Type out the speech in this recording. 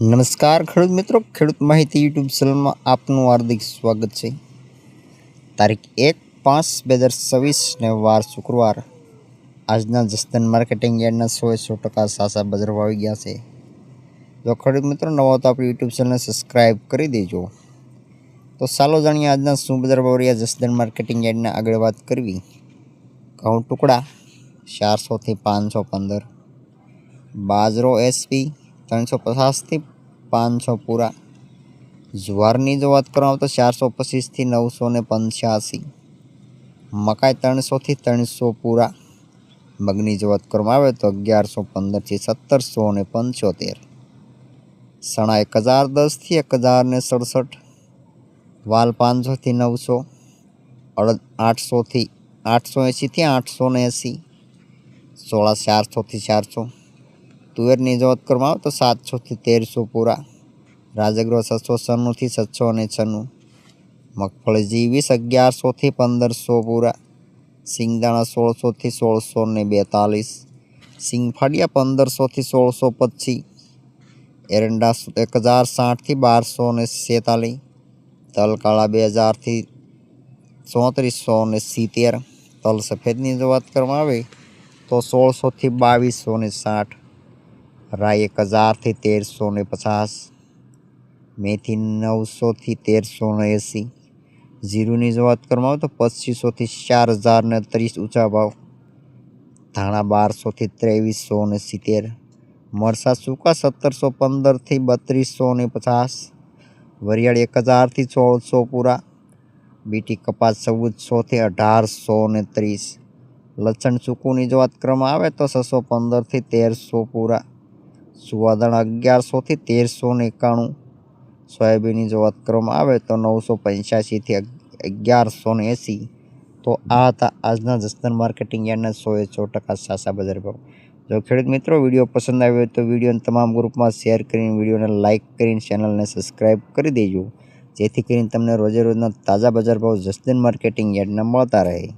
નમસ્કાર ખેડૂત મિત્રો, ખેડૂત માહિતી યુટ્યુબ ચેનલમાં આપનું હાર્દિક સ્વાગત છે। તારીખ 1/5/2026 ને વાર શુક્રવાર। આજના જસદન માર્કેટિંગ યાર્ડના 100% સાચા બજાર ભાવ આવી ગયા છે। જો ખેડૂત મિત્રો નવા તો આપણી યુટ્યુબ ચેનલને સબસ્ક્રાઈબ કરી દેજો। તો ચાલો જાણીએ આજના શું બજાર ભાવ રહ્યા જસદન માર્કેટિંગ યાર્ડના। આગળ વાત કરવી, ઘઉં ટુકડા 400 થી 515, બાજરો એસપી 350 થી 500 પૂરા, જુવારની જો વાત કરવામાં તો 425 થી 985, મકાઈ 300 થી 300 પૂરા, મગની જો વાત કરવામાં આવે તો 1115 થી 1775, સણા 1010 થી 1067, વાલ 500 થી 900, અડદ 800 થી 880 થી 880, સોળા 400 થી 400, તુવેરની જો વાત કરવામાં આવે તો 700 થી 1300 પૂરા, રાજગરો 696 થી 696, મગફળી જીવીસ 1100 થી 1500 પૂરા, સિંગદાણા 1600 થી 1642, સિંગફાડિયા 1500 થી 1625, એરંડા 1060 થી 1247, તલકાળા 2000 થી 3470, તલ સફેદની જો વાત કરવામાં આવે તો 1600 થી 2260, રાઈ 1000 થી 1350, મેથી 900 થી 1380, જીરુની જો વાત કરવામાં આવે તો 2500 થી 4030 ઊંચા ભાવ, ધાણા 1200 થી 2370, મરસા સૂકા 1715 થી 3250, વરિયાળી 1000 થી 1600 પૂરા, બીટી કપાસ 1400 થી 1830, લસણ સૂકુની જો વાત કરવામાં આવે તો 615 થી 1300 પૂરા, સુવાદાણા 1100 થી 1391, સોયાબીનની જો વાત કરવામાં આવે તો 985 થી 1180। તો આ હતા આજના જસદન માર્કેટિંગ યાર્ડના 100% સાચા બજાર ભાવ। જો ખેડૂત મિત્રો વિડીયો પસંદ આવ્યો તો વિડીયોને તમામ ગ્રુપમાં શેર કરીને, વિડીયોને લાઇક કરીને ચેનલને સબસ્ક્રાઈબ કરી દેજો, જેથી કરીને તમને રોજે રોજના તાજા બજાર ભાવ જસદન માર્કેટિંગ યાર્ડના મળતા રહે।